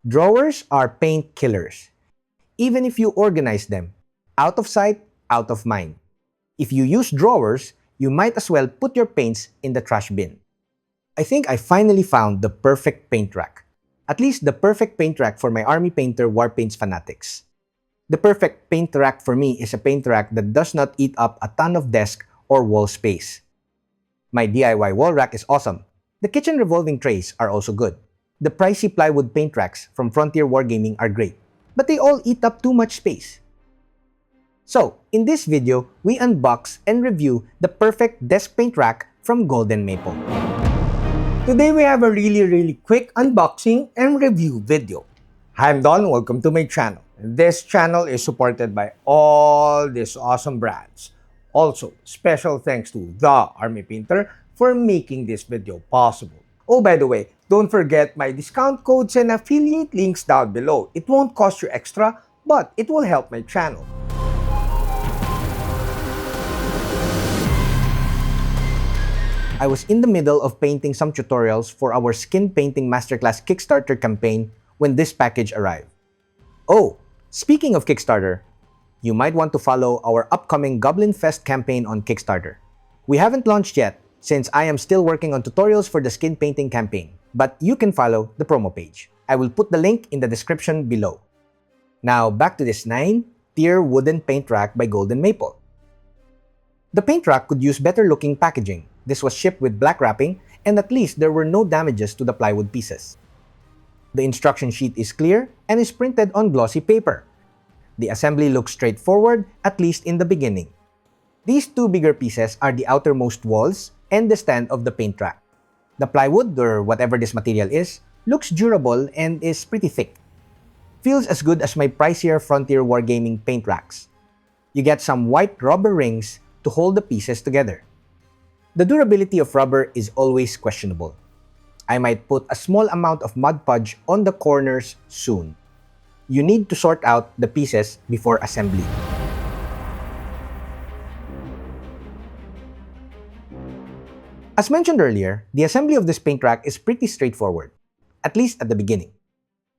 Drawers are paint killers. Even if you organize them, out of sight, out of mind. If you use drawers, you might as well put your paints in the trash bin. I think I finally found the perfect paint rack. At least the perfect paint rack for my army painter Warpaints fanatics. The perfect paint rack for me is a paint rack that does not eat up a ton of desk or wall space. My DIY wall rack is awesome. The kitchen revolving trays are also good. The pricey plywood paint racks from Frontier Wargaming are great, but they all eat up too much space. So, in this video, we unbox and review the perfect desk paint rack from Golden Maple. Today we have a really quick unboxing and review video. Hi, I'm Don, welcome to my channel. This channel is supported by all these awesome brands. Also, special thanks to The Army Painter for making this video possible. Oh, by the way, don't forget my discount codes and affiliate links down below. It won't cost you extra, but it will help my channel. I was in the middle of painting some tutorials for our Skin Painting Masterclass Kickstarter campaign when this package arrived. Oh, speaking of Kickstarter, you might want to follow our upcoming Goblin Fest campaign on Kickstarter. We haven't launched yet since I am still working on tutorials for the skin painting campaign, but you can follow the promo page. I will put the link in the description below. Now back to this 9-tier wooden paint rack by Golden Maple. The paint rack could use better looking packaging. This was shipped with black wrapping, and at least there were no damages to the plywood pieces. The instruction sheet is clear and is printed on glossy paper. The assembly looks straightforward, at least in the beginning. These two bigger pieces are the outermost walls and the stand of the paint rack. The plywood, or whatever this material is, looks durable and is pretty thick. Feels as good as my pricier Frontier Wargaming paint racks. You get some white rubber rings to hold the pieces together. The durability of rubber is always questionable. I might put a small amount of Mod Podge on the corners soon. You need to sort out the pieces before assembly. As mentioned earlier, the assembly of this paint rack is pretty straightforward, at least at the beginning.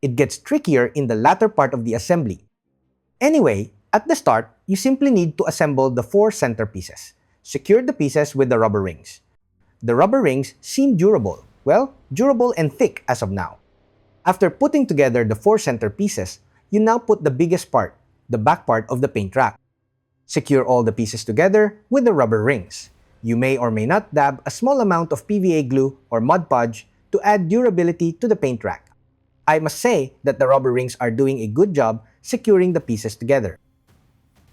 It gets trickier in the latter part of the assembly. Anyway, at the start, you simply need to assemble the 4 center pieces. Secure the pieces with the rubber rings. The rubber rings seem durable. Well, durable and thick as of now. After putting together the 4 center pieces, you now put the biggest part, the back part of the paint rack. Secure all the pieces together with the rubber rings. You may or may not dab a small amount of PVA glue or Mod Podge to add durability to the paint rack. I must say that the rubber rings are doing a good job securing the pieces together.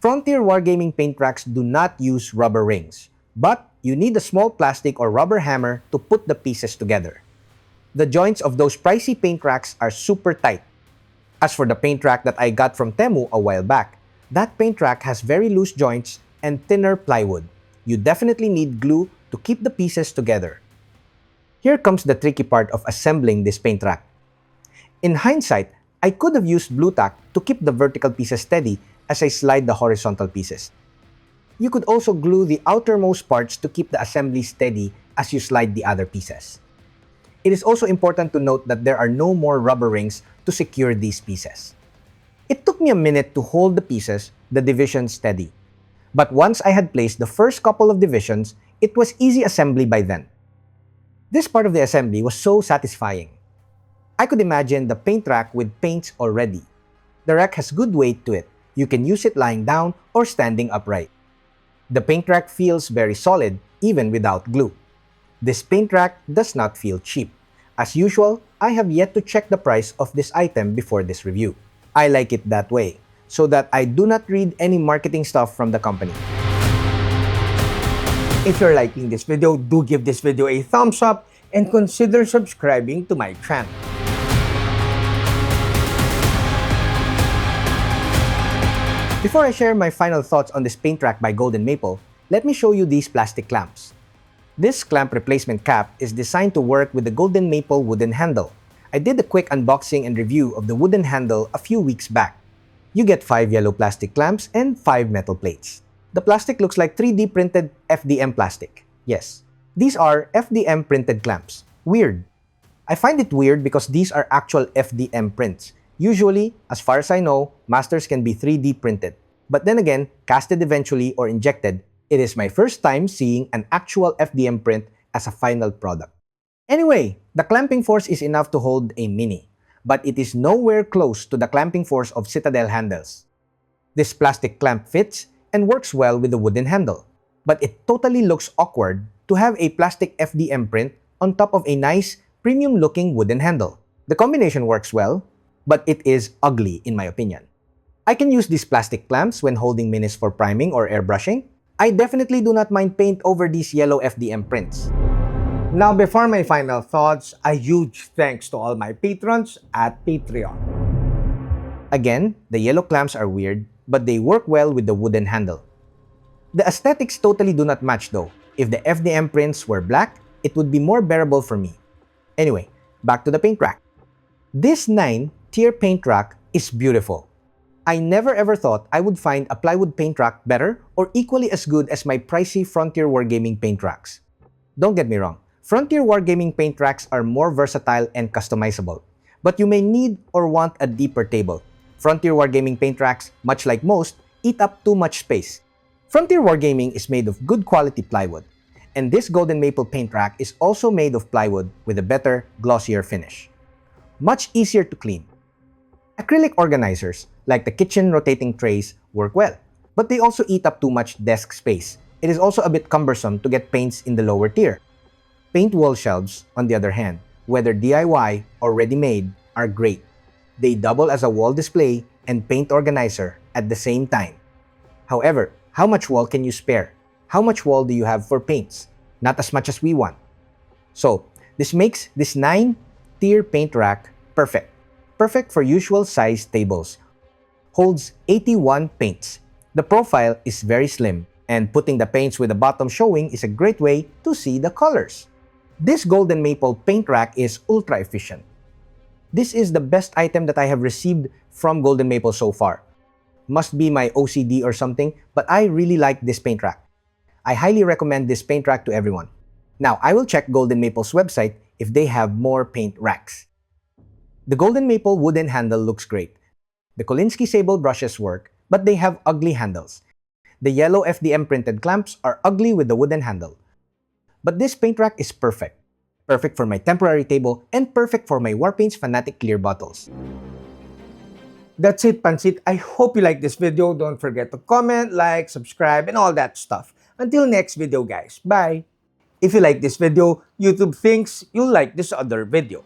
Frontier Wargaming paint racks do not use rubber rings, but you need a small plastic or rubber hammer to put the pieces together. The joints of those pricey paint racks are super tight. As for the paint rack that I got from Temu a while back, that paint rack has very loose joints and thinner plywood. You definitely need glue to keep the pieces together. Here comes the tricky part of assembling this paint rack. In hindsight, I could have used blue tack to keep the vertical pieces steady as I slide the horizontal pieces. You could also glue the outermost parts to keep the assembly steady as you slide the other pieces. It is also important to note that there are no more rubber rings to secure these pieces. It took me a minute to hold the pieces, the divisions steady. But once I had placed the first couple of divisions, it was easy assembly by then. This part of the assembly was so satisfying. I could imagine the paint rack with paints already. The rack has good weight to it. You can use it lying down or standing upright. The paint rack feels very solid even without glue. This paint rack does not feel cheap. As usual, I have yet to check the price of this item before this review. I like it that way, so that I do not read any marketing stuff from the company. If you're liking this video, do give this video a thumbs up and consider subscribing to my channel. Before I share my final thoughts on this paint rack by Golden Maple, let me show you these plastic clamps. This clamp replacement cap is designed to work with the Golden Maple wooden handle. I did a quick unboxing and review of the wooden handle a few weeks back. You get 5 yellow plastic clamps and 5 metal plates. The plastic looks like 3D printed FDM plastic. Yes, these are FDM printed clamps. Weird. I find it weird because these are actual FDM prints. Usually, as far as I know, masters can be 3D printed. But then again, casted eventually or injected, it is my first time seeing an actual FDM print as a final product. Anyway, the clamping force is enough to hold a Mini, but it is nowhere close to the clamping force of Citadel handles. This plastic clamp fits and works well with the wooden handle, but it totally looks awkward to have a plastic FDM print on top of a nice, premium-looking wooden handle. The combination works well, but it is ugly in my opinion. I can use these plastic clamps when holding minis for priming or airbrushing. I definitely do not mind paint over these yellow FDM prints. Now, before my final thoughts, a huge thanks to all my patrons at Patreon. Again, the yellow clamps are weird, but they work well with the wooden handle. The aesthetics totally do not match though. If the FDM prints were black, it would be more bearable for me. Anyway, back to the paint rack. This 9-tier paint rack is beautiful. I never ever thought I would find a plywood paint rack better or equally as good as my pricey Frontier Wargaming paint racks. Don't get me wrong, Frontier Wargaming paint racks are more versatile and customizable, but you may need or want a deeper table. Frontier Wargaming paint racks, much like most, eat up too much space. Frontier Wargaming is made of good quality plywood, and this golden maple paint rack is also made of plywood with a better, glossier finish. Much easier to clean. Acrylic organizers, like the kitchen rotating trays, work well, but they also eat up too much desk space. It is also a bit cumbersome to get paints in the lower tier. Paint wall shelves, on the other hand, whether DIY or ready-made, are great. They double as a wall display and paint organizer at the same time. However, how much wall can you spare? How much wall do you have for paints? Not as much as we want. So, this makes this 9-tier paint rack perfect. Perfect for usual size tables. Holds 81 paints. The profile is very slim, and putting the paints with the bottom showing is a great way to see the colors. This golden maple paint rack is ultra efficient. This is the best item that I have received from Golden Maple so far. Must be my OCD or something, but I really like this paint rack. I highly recommend this paint rack to everyone. Now, I will check Golden Maple's website if they have more paint racks. The Golden Maple wooden handle looks great. The Kolinsky sable brushes work, but they have ugly handles. The yellow FDM printed clamps are ugly with the wooden handle. But this paint rack is perfect. Perfect for my temporary table and perfect for my Warpaints Fanatic clear bottles. That's it, Pansit. I hope you like this video. Don't forget to comment, like, subscribe, and all that stuff. Until next video, guys. Bye! If you like this video, YouTube thinks you'll like this other video.